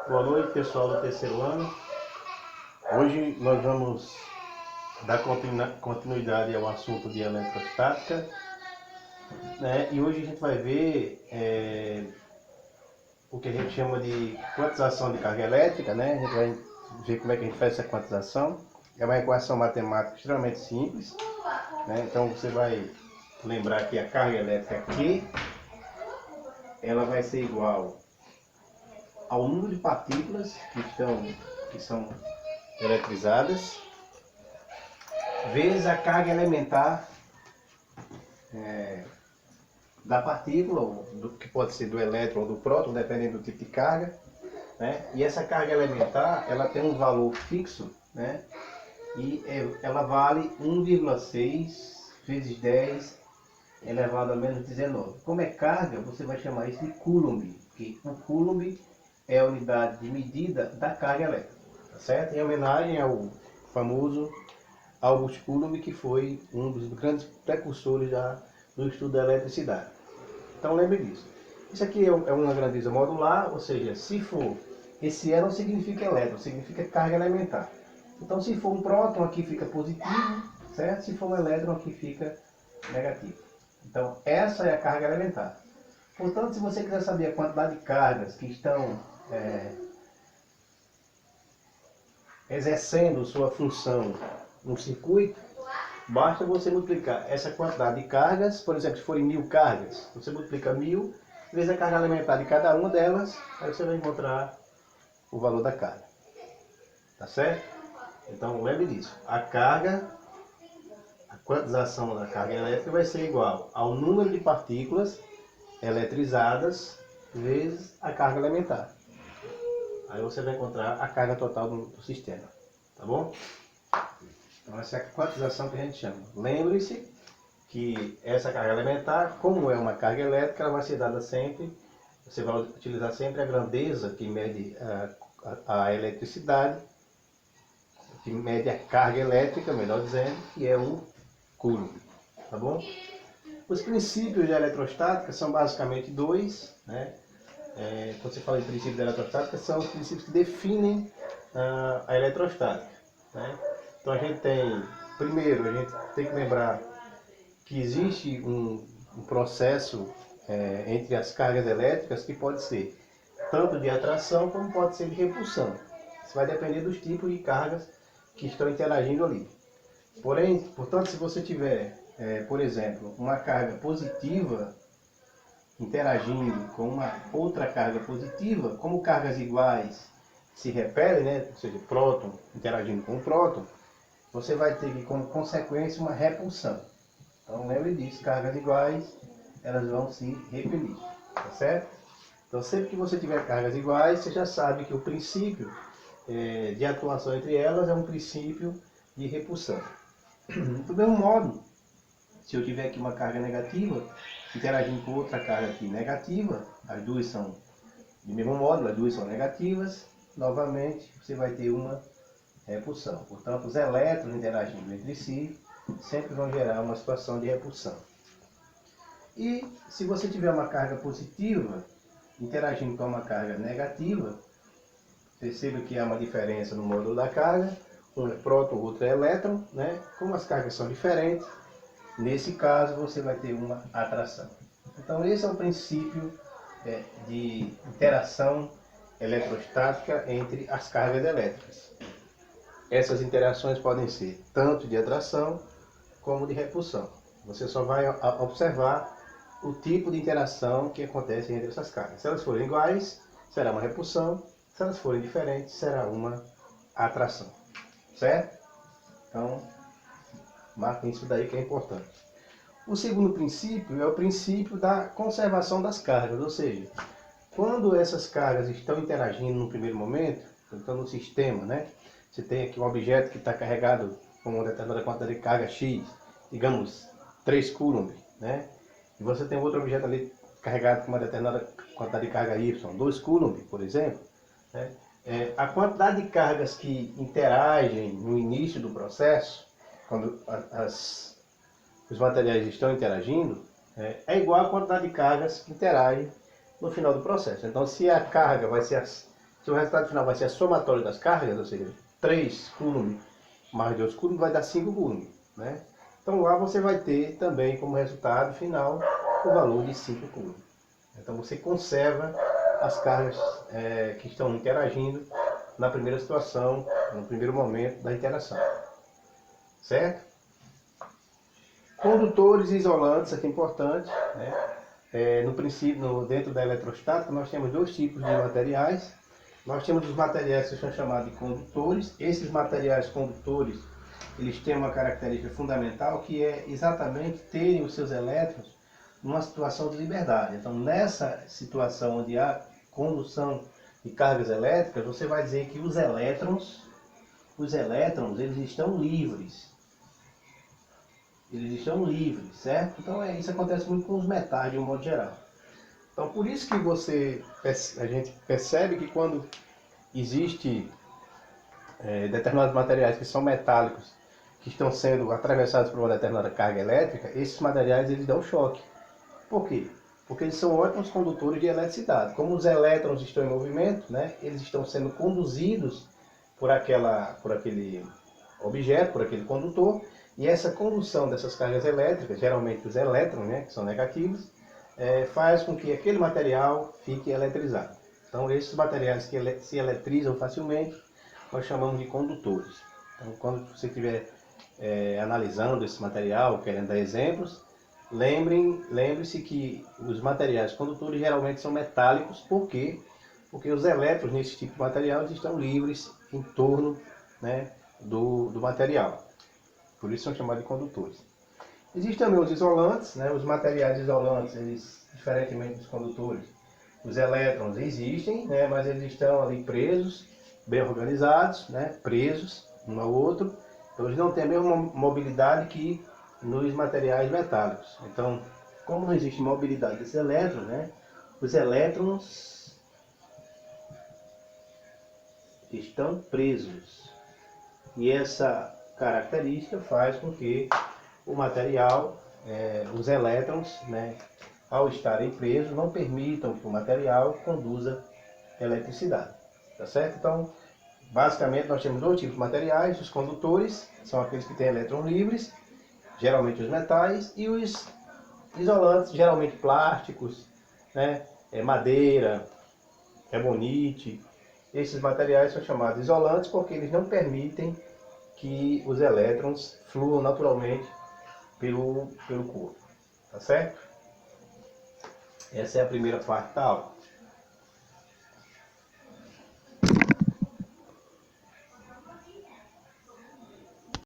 Boa noite, pessoal do terceiro ano. Hoje nós vamos dar continuidade ao assunto de eletrostática, né? E hoje a gente vai ver o que a gente chama de quantização de carga elétrica, né? A gente vai ver como é que a gente faz essa quantização. É uma equação matemática extremamente simples, né? Então você vai lembrar que a carga elétrica Q ela vai ser igual ao número de partículas que são eletrizadas vezes a carga elementar da partícula, que pode ser do elétron ou do próton, dependendo do tipo de carga, né? E essa carga elementar ela tem um valor fixo, né? E ela vale 1,6 vezes 10 elevado a menos 19. Como é carga, você vai chamar isso de coulomb, porque o coulomb é a unidade de medida da carga elétrica, tá certo? Em homenagem ao famoso August Coulomb, que foi um dos grandes precursores do estudo da eletricidade. Então lembre disso. Isso aqui é uma grandeza modular, ou seja, se for, esse E não significa elétron, significa carga elementar. Então se for um próton aqui fica positivo, certo? Se for um elétron aqui fica negativo. Então essa é a carga elementar. Portanto, se você quiser saber a quantidade de cargas que estão exercendo sua função no circuito, basta você multiplicar essa quantidade de cargas, por exemplo, se forem 1000 cargas, você multiplica 1000 vezes a carga elementar de cada uma delas, aí você vai encontrar o valor da carga. Tá certo? Então lembre disso. A quantização da carga elétrica vai ser igual ao número de partículas eletrizadas vezes a carga elementar. Aí você vai encontrar a carga total do sistema. Tá bom? Então essa é a quantização que a gente chama. Lembre-se que essa carga elementar, como é uma carga elétrica, ela vai ser dada sempre, você vai utilizar sempre a grandeza que mede a eletricidade, que mede a carga elétrica, melhor dizendo, que é o Coulomb. Tá bom? Os princípios da eletrostática são basicamente dois, né? Quando você fala de princípios da eletrostática, são os princípios que definem a eletrostática, né? Então primeiro, a gente tem que lembrar que existe um processo entre as cargas elétricas que pode ser tanto de atração como pode ser de repulsão. Isso vai depender dos tipos de cargas que estão interagindo ali. Portanto, se você tiver, por exemplo, uma carga positiva interagindo com uma outra carga positiva, como cargas iguais se repelem, né? Ou seja, próton interagindo com o próton, você vai ter como consequência uma repulsão. Então lembre disso, cargas iguais, elas vão se repelir, tá certo? Então sempre que você tiver cargas iguais, você já sabe que o princípio de atuação entre elas é um princípio de repulsão. Do mesmo modo, se eu tiver aqui uma carga negativa, interagindo com outra carga aqui negativa, as duas são do mesmo modo, as duas são negativas, novamente você vai ter uma repulsão. Portanto, os elétrons interagindo entre si sempre vão gerar uma situação de repulsão. E se você tiver uma carga positiva interagindo com uma carga negativa, perceba que há uma diferença no módulo da carga, um é próton, o outro é elétron, né? Como as cargas são diferentes, nesse caso você vai ter uma atração. Então esse é o princípio de interação eletrostática entre as cargas elétricas. Essas interações podem ser tanto de atração como de repulsão. Você só vai observar o tipo de interação que acontece entre essas cargas. Se elas forem iguais, será uma repulsão. Se elas forem diferentes, será uma atração. Certo? Então, marquem isso daí que é importante. O segundo princípio é o princípio da conservação das cargas, ou seja, quando essas cargas estão interagindo no primeiro momento, então no sistema, né? Você tem aqui um objeto que está carregado com uma determinada quantidade de carga X, digamos 3 Coulomb, né? E você tem outro objeto ali carregado com uma determinada quantidade de carga Y, 2 Coulomb, por exemplo, né? A quantidade de cargas que interagem no início do processo, quando os materiais estão interagindo, é igual à quantidade de cargas que interagem no final do processo. Então, se a carga vai ser Se o resultado final vai ser a somatória das cargas, ou seja, 3 coulomb mais 2 coulomb vai dar 5 coulomb, né? Então lá você vai ter também como resultado final o valor de 5 coulomb. Então você conserva as cargas que estão interagindo na primeira situação, no primeiro momento da interação. Certo? Condutores e isolantes, aqui é importante, né? No princípio, dentro da eletrostática, nós temos dois tipos de materiais. Nós temos os materiais que são chamados de condutores. Esses materiais condutores, eles têm uma característica fundamental que é exatamente terem os seus elétrons numa situação de liberdade. Então, nessa situação onde há condução de cargas elétricas, você vai dizer que os elétrons, eles estão livres. Eles estão livres, certo? Então, isso acontece muito com os metais de um modo geral. Então, por isso que a gente percebe que quando existe determinados materiais que são metálicos, que estão sendo atravessados por uma determinada carga elétrica, esses materiais eles dão choque. Por quê? Porque eles são ótimos condutores de eletricidade. Como os elétrons estão em movimento, né, eles estão sendo conduzidos por aquele objeto, por aquele condutor, e essa condução dessas cargas elétricas, geralmente os elétrons, né, que são negativos, faz com que aquele material fique eletrizado. Então, esses materiais que se eletrizam facilmente, nós chamamos de condutores. Então, quando você estiver analisando esse material, querendo dar exemplos, lembre-se que os materiais condutores geralmente são metálicos. Por quê? Porque os elétrons nesse tipo de material estão livres em torno, né, do material. Por isso são chamados de condutores. Existem também os isolantes, né? Os materiais isolantes, eles, diferentemente dos condutores, os elétrons existem, né? Mas eles estão ali presos, bem organizados, né? Presos um ao outro. Então eles não têm a mesma mobilidade que nos materiais metálicos. Então, como não existe mobilidade desses elétrons, né? Os elétrons estão presos. E essa característica faz com que o material, os elétrons, né, ao estarem presos, não permitam que o material conduza eletricidade. Tá certo? Então, basicamente, nós temos dois tipos de materiais. Os condutores são aqueles que têm elétrons livres, geralmente os metais, e os isolantes, geralmente plásticos, né, madeira, ebonite. Esses materiais são chamados isolantes porque eles não permitem que os elétrons fluam naturalmente pelo corpo. Tá certo? Essa é a primeira parte da aula.